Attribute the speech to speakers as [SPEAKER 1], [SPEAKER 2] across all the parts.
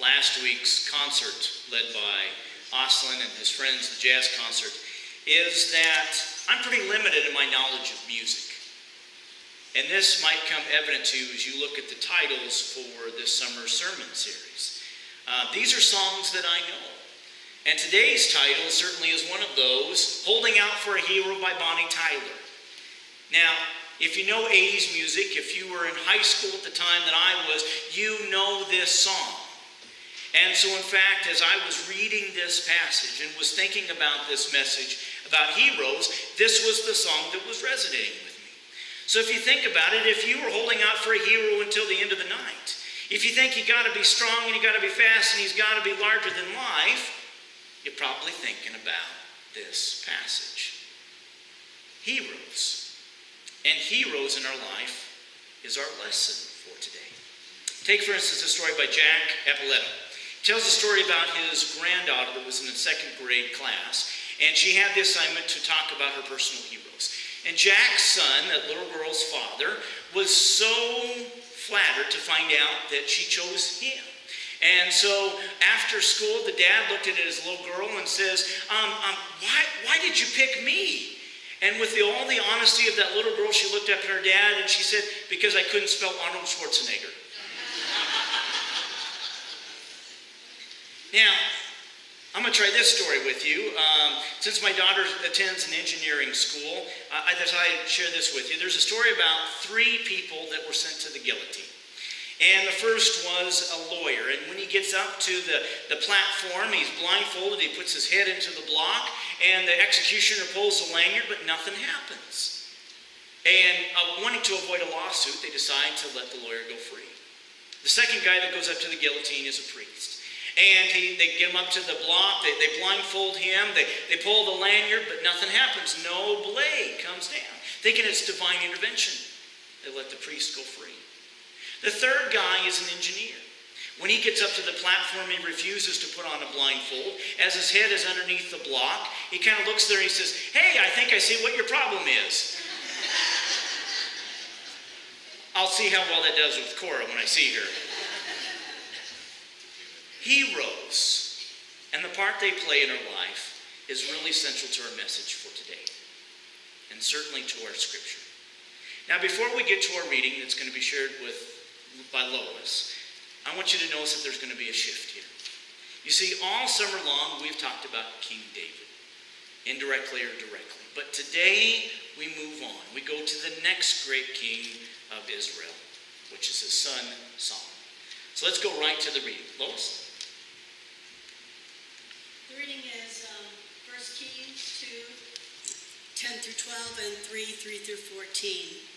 [SPEAKER 1] last week's concert led by Oslin and his friends, the jazz concert, is that I'm pretty limited in my knowledge of music. And this might come evident to you as you look at the titles for this summer sermon series. These are songs that I know. And today's title certainly is one of those, Holding Out for a Hero by Bonnie Tyler. Now, if you know 80s music, if you were in high school at the time that I was, you know this song. And so in fact, as I was reading this passage and was thinking about this message about heroes, this was the song that was resonating with me. So if you think about it, if you were holding out for a hero until the end of the night, if you think you got to be strong and you got to be fast and he's got to be larger than life, you're probably thinking about this passage. Heroes. And heroes in our life is our lesson for today. Take, for instance, a story by Jack Eppoletto. He tells a story about his granddaughter that was in the second grade class, and she had the assignment to talk about her personal heroes. And Jack's son, that little girl's father, was so flattered to find out that she chose him. And so after school, the dad looked at his little girl and says, why did you pick me? And with all the honesty of that little girl, she looked up at her dad and she said, because I couldn't spell Arnold Schwarzenegger. Now, I'm going to try this story with you. Since my daughter attends an engineering school, I decided to share this with you. There's a story about 3 people that were sent to the guillotine. And the first was a lawyer. And when he gets up to the platform, he's blindfolded, he puts his head into the block, and the executioner pulls the lanyard, but nothing happens. And wanting to avoid a lawsuit, they decide to let the lawyer go free. The second guy that goes up to the guillotine is a priest. And they get him up to the block, they blindfold him, they pull the lanyard, but nothing happens. No blade comes down. Thinking it's divine intervention, they let the priest go free. The third guy is an engineer. When he gets up to the platform, he refuses to put on a blindfold. As his head is underneath the block, he kind of looks there and he says, "Hey, I think I see what your problem is." I'll see how well that does with Cora when I see her. Heroes and the part they play in our life is really central to our message for today, and certainly to our scripture. Now, before we get to our reading that's going to be shared by Lois, I want you to notice that there's going to be a shift here. You see, all summer long we've talked about King David, indirectly or directly. But today we move on. We go to the next great king of Israel, which is his son Solomon. So let's go right to the reading. Lois?
[SPEAKER 2] The reading is 1 Kings 2, 10 through 12 and 3 through 14.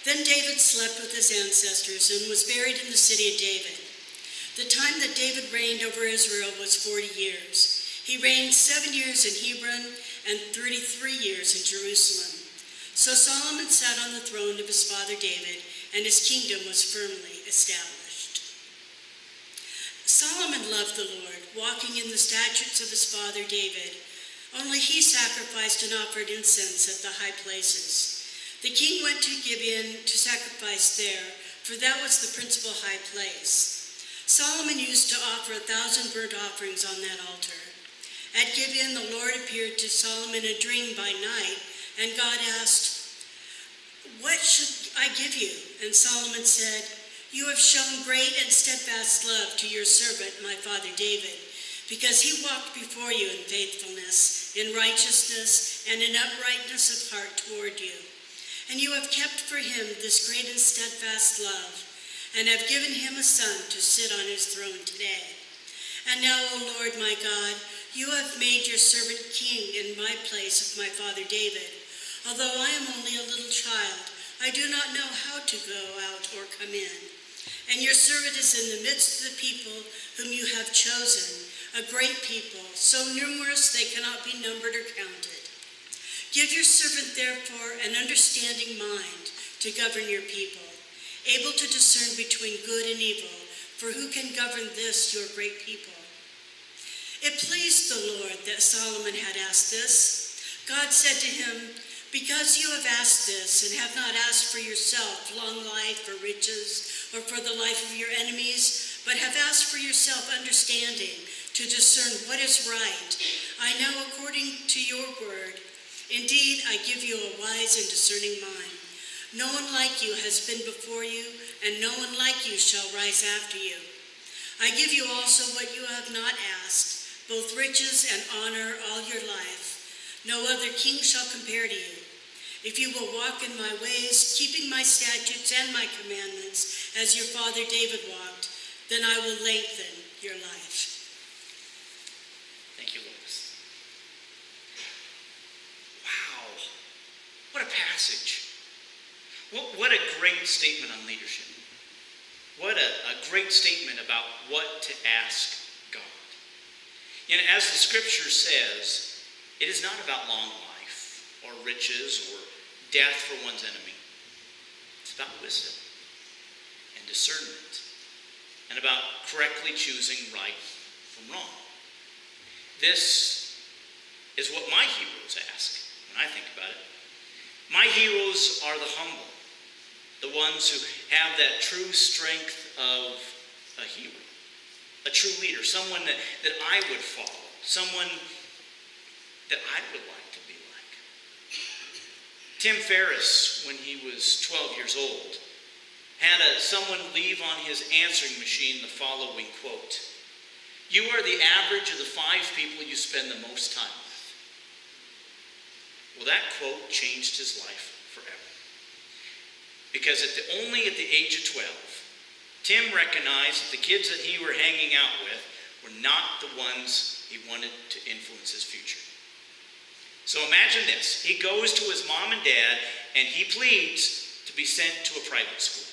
[SPEAKER 2] Then David slept with his ancestors and was buried in the city of David. The time that David reigned over Israel was 40 years. He reigned 7 years in Hebron and 33 years in Jerusalem. So Solomon sat on the throne of his father David, and his kingdom was firmly established. Solomon loved the Lord, walking in the statutes of his father David. Only he sacrificed and offered incense at the high places. The king went to Gibeon to sacrifice there, for that was the principal high place. Solomon used to offer 1,000 burnt offerings on that altar. At Gibeon, the Lord appeared to Solomon in a dream by night, and God asked, "What should I give you?" And Solomon said, "You have shown great and steadfast love to your servant, my father David, because he walked before you in faithfulness, in righteousness, and in uprightness of heart toward you. And you have kept for him this great and steadfast love, and have given him a son to sit on his throne today. And now, O Lord my God, you have made your servant king in my place of my father David. Although I am only a little child, I do not know how to go out or come in. And your servant is in the midst of the people whom you have chosen, a great people, so numerous they cannot be numbered or counted. Give your servant, therefore, an understanding mind to govern your people, able to discern between good and evil, for who can govern this, your great people?" It pleased the Lord that Solomon had asked this. God said to him, "Because you have asked this and have not asked for yourself long life or riches or for the life of your enemies, but have asked for yourself understanding to discern what is right. I know according to your word. Indeed, I give you a wise and discerning mind. No one like you has been before you, and no one like you shall rise after you. I give you also what you have not asked, both riches and honor all your life. No other king shall compare to you. If you will walk in my ways, keeping my statutes and my commandments, as your father David walked, then I will lengthen your life.
[SPEAKER 1] Thank you, Lois. Wow, what a passage. What a great statement on leadership. What a great statement about what to ask God. And as the scripture says, it is not about long life or riches or death for one's enemy. It's about wisdom and discernment and about correctly choosing right from wrong. This is what my heroes ask when I think about it. My heroes are the humble, the ones who have that true strength of a hero, a true leader, someone that I would follow, someone that I would like to be like. Tim Ferriss, when he was 12 years old, had someone leave on his answering machine the following quote: "You are the average of the 5 people you spend the most time with." Well, that quote changed his life forever. Because only at the age of 12, Tim recognized that the kids that he were hanging out with were not the ones he wanted to influence his future. So imagine this. He goes to his mom and dad and he pleads to be sent to a private school.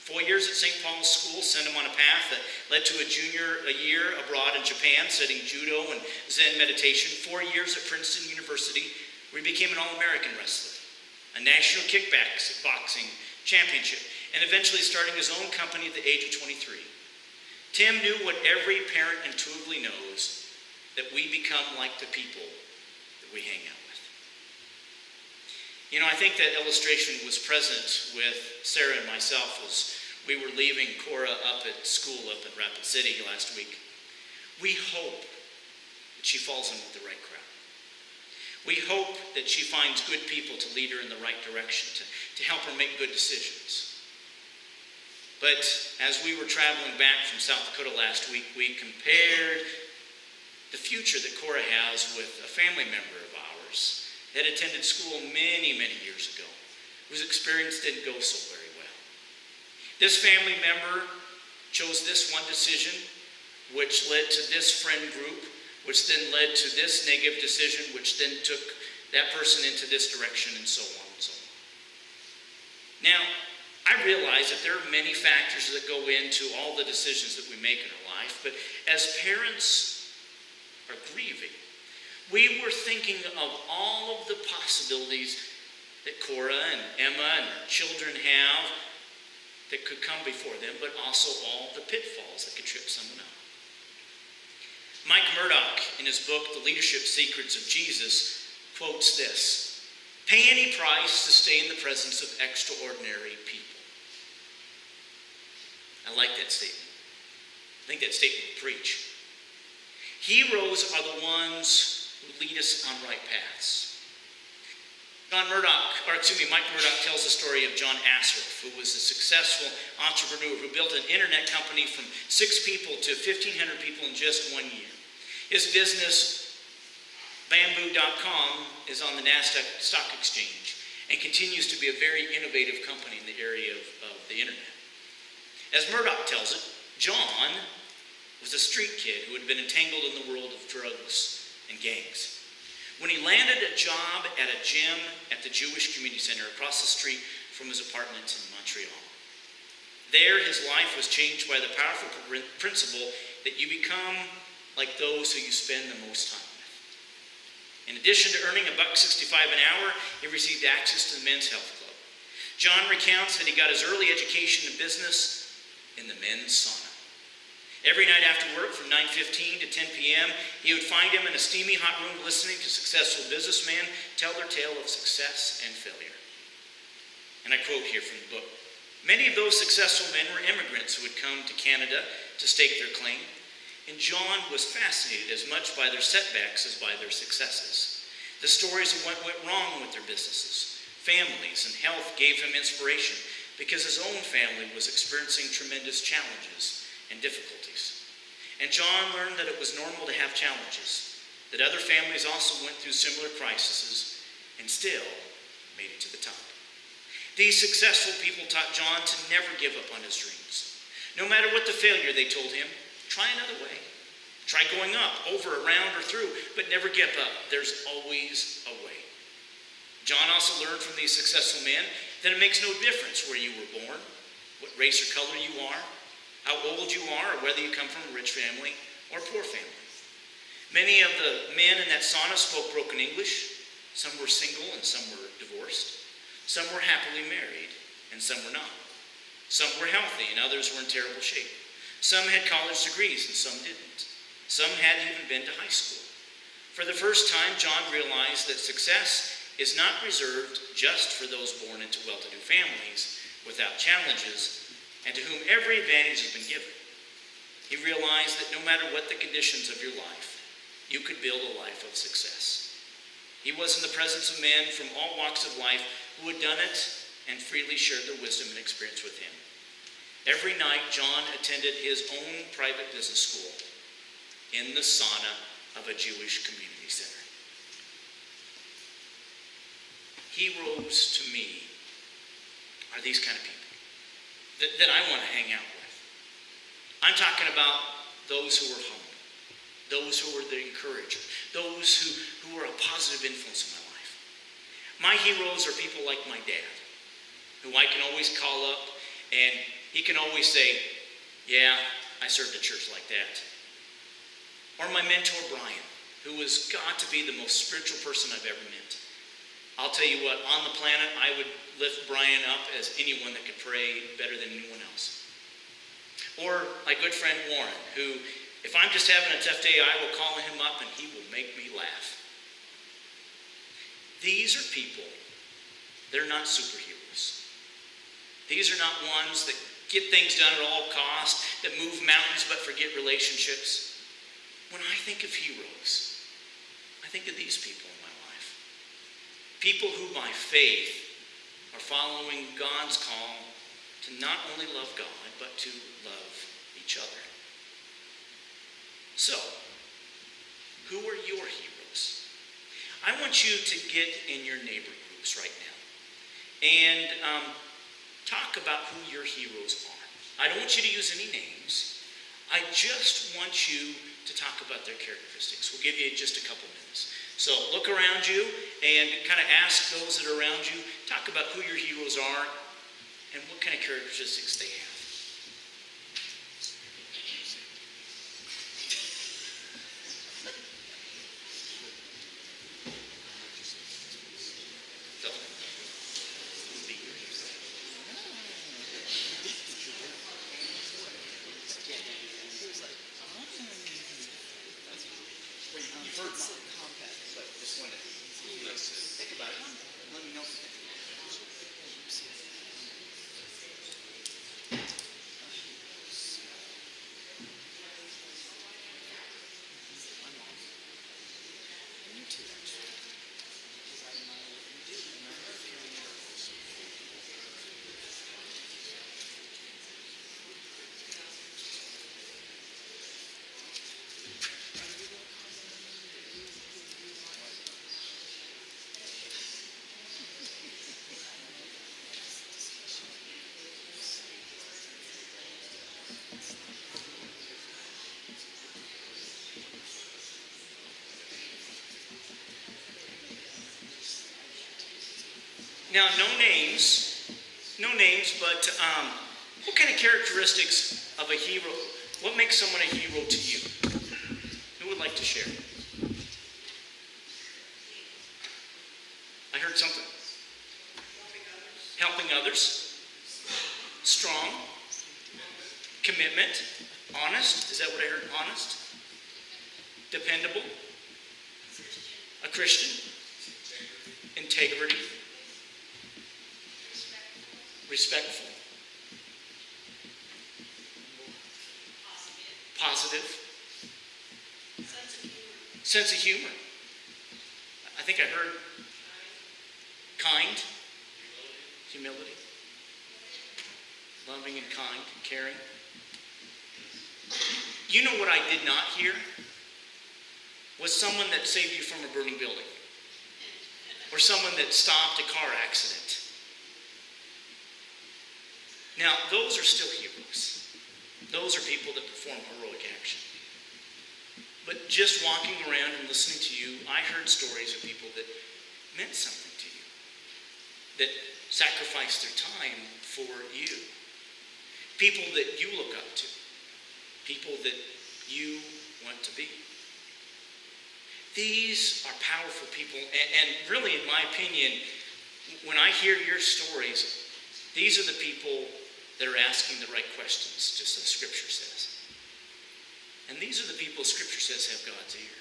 [SPEAKER 1] 4 years at St. Paul's School sent him on a path that led to a year abroad in Japan, studying judo and Zen meditation. 4 years at Princeton University, where he became an All-American wrestler, a national kickboxing championship, and eventually starting his own company at the age of 23. Tim knew what every parent intuitively knows, that we become like the people that we hang out with. You know, I think that illustration was present with Sarah and myself as we were leaving Cora up at school up in Rapid City last week. We hope that she falls in with the right crowd. We hope that she finds good people to lead her in the right direction, to help her make good decisions. But as we were traveling back from South Dakota last week, we compared the future that Cora has with a family member of ours that attended school many, many years ago, whose experience didn't go so very well. This family member chose this one decision, which led to this friend group, which then led to this negative decision, which then took that person into this direction, and so on and so on. Now, I realize that there are many factors that go into all the decisions that we make in our life, but as parents are grieving, we were thinking of all of the possibilities that Cora and Emma and their children have that could come before them, but also all the pitfalls that could trip someone up. Mike Murdoch, in his book, The Leadership Secrets of Jesus, quotes this: "Pay any price to stay in the presence of extraordinary people." I like that statement. I think that statement will preach. Heroes are the ones who lead us on right paths. Mike Murdoch tells the story of John Assaraf, who was a successful entrepreneur who built an internet company from 6 people to 1,500 people in just 1 year. His business, Bamboo.com, is on the NASDAQ stock exchange and continues to be a very innovative company in the area of the internet. As Murdoch tells it, John was a street kid who had been entangled in the world of drugs and gangs. When he landed a job at a gym at the Jewish Community Center across the street from his apartment in Montreal. There, his life was changed by the powerful principle that you become like those who you spend the most time with. In addition to earning $1.65 an hour, he received access to the men's health club. John recounts that he got his early education in business in the men's sauna. Every night after work from 9:15 to 10 p.m., he would find him in a steamy hot room listening to successful businessmen tell their tale of success and failure. And I quote here from the book: Many of those successful men were immigrants who had come to Canada to stake their claim, and John was fascinated as much by their setbacks as by their successes. The stories of what went wrong with their businesses, families, and health gave him inspiration because his own family was experiencing tremendous challenges and difficulties. And John learned that it was normal to have challenges, that other families also went through similar crises and still made it to the top. These successful people taught John to never give up on his dreams. No matter what the failure, they told him, try another way. Try going up, over, around, or through, but never give up. There's always a way. John also learned from these successful men that it makes no difference where you were born, what race or color you are, how old you are, or whether you come from a rich family or a poor family. Many of the men in that sauna spoke broken English. Some were single and some were divorced. Some were happily married, and some were not. Some were healthy, and others were in terrible shape. Some had college degrees, and some didn't. Some hadn't even been to high school. For the first time, John realized that success is not reserved just for those born into well-to-do families without challenges, and to whom every advantage has been given. He realized that no matter what the conditions of your life, you could build a life of success. He was in the presence of men from all walks of life who had done it and freely shared their wisdom and experience with him. Every night, John attended his own private business school in the sauna of a Jewish community center. Heroes to me are these kind of people that I want to hang out with. I'm talking about those who are humble, those who are the encourager, those who are a positive influence in my life. My heroes are people like my dad, who I can always call up, and he can always say, yeah, I served a church like that. Or my mentor, Brian, who has got to be the most spiritual person I've ever met. I'll tell you what, on the planet, I would lift Brian up as anyone that could pray better than anyone else. Or my good friend Warren, who, if I'm just having a tough day, I will call him up and he will make me laugh. These are people, they're not superheroes. These are not ones that get things done at all costs, that move mountains but forget relationships. When I think of heroes, I think of these people in my life. People who by faith are following God's call to not only love God, but to love each other. So, who are your heroes? I want you to get in your neighbor groups right now and talk about who your heroes are. I don't want you to use any names. I just want you to talk about their characteristics. We'll give you just a couple minutes. So look around you and kind of ask those that are around you, talk about who your heroes are and what kind of characteristics they have. Now, no names, but what kind of characteristics of a hero, what makes someone a hero to you? Who would like to share? I heard something. Helping others. Strong. Commitment. Honest. Is that what I heard? Honest. Dependable. A Christian. Integrity. Respectful. positive, sense of humor. I think I heard kind, humility, loving and kind, caring. You know what I did not hear? Was someone that saved you from a burning building. Or someone that stopped a car accident. Now, those are still heroes. Those are people that perform heroic action. But just walking around and listening to you, I heard stories of people that meant something to you. That sacrificed their time for you. People that you look up to. People that you want to be. These are powerful people, and really, in my opinion, when I hear your stories, these are the people that are asking the right questions, just as Scripture says. And these are the people Scripture says have God's ear.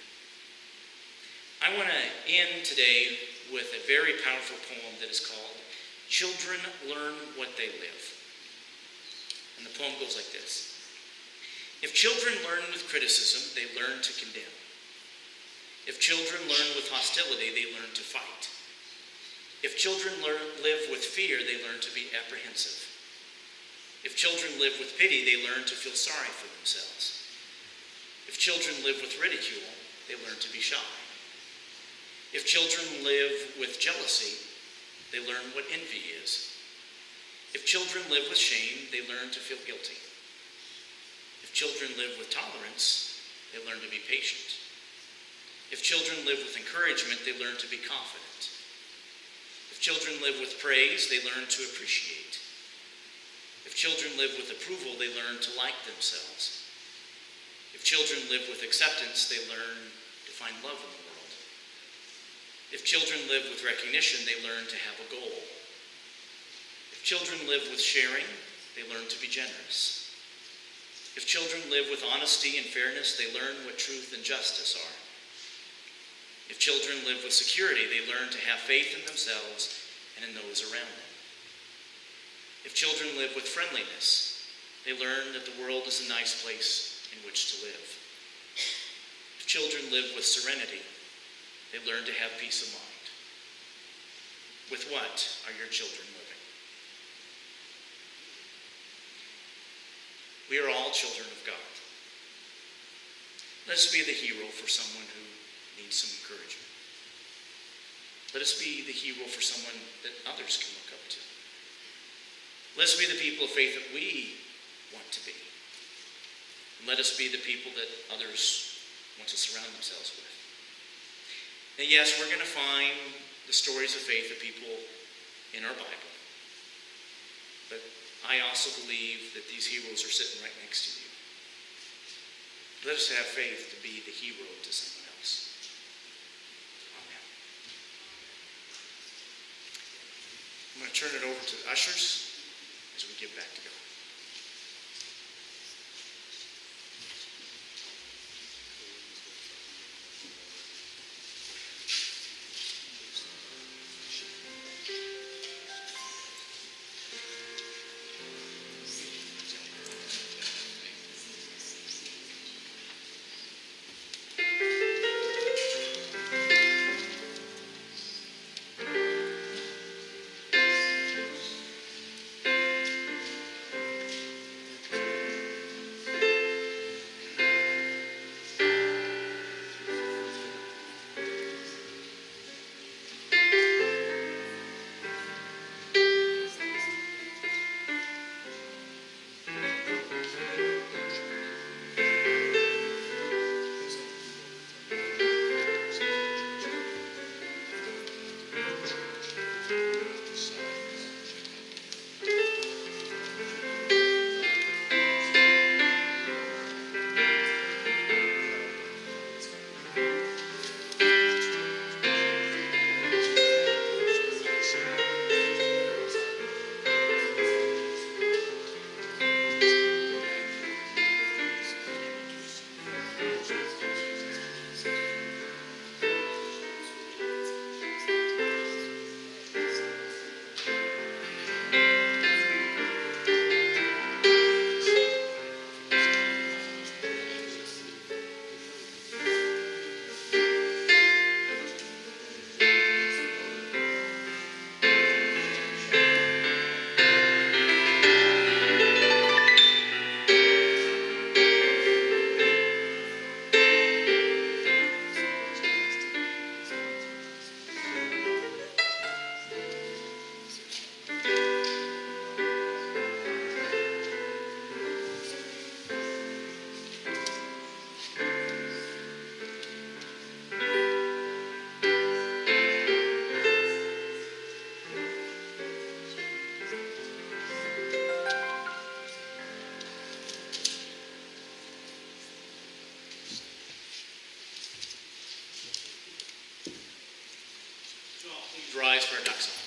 [SPEAKER 1] I want to end today with a very powerful poem that is called Children Learn What They Live. And the poem goes like this. If children learn with criticism, they learn to condemn. If children learn with hostility, they learn to fight. If children live with fear, they learn to be apprehensive. If children live with pity, they learn to feel sorry for themselves. If children live with ridicule, they learn to be shy. If children live with jealousy, they learn what envy is. If children live with shame, they learn to feel guilty. If children live with tolerance, they learn to be patient. If children live with encouragement, they learn to be confident. If children live with praise, they learn to appreciate. If children live with approval, they learn to like themselves. If children live with acceptance, they learn to find love in the world. If children live with recognition, they learn to have a goal. If children live with sharing, they learn to be generous. If children live with honesty and fairness, they learn what truth and justice are. If children live with security, they learn to have faith in themselves and in those around them. If children live with friendliness, they learn that the world is a nice place in which to live. If children live with serenity, they learn to have peace of mind. With what are your children living? We are all children of God. Let us be the hero for someone who needs some encouragement. Let us be the hero for someone that others can look up to. Let us be the people of faith that we want to be. And let us be the people that others want to surround themselves with. And yes, we're going to find the stories of faith of people in our Bible. But I also believe that these heroes are sitting right next to you. Let us have faith to be the hero to someone else. Amen. I'm going to turn it over to the ushers as we give back to God. rise for our doxology.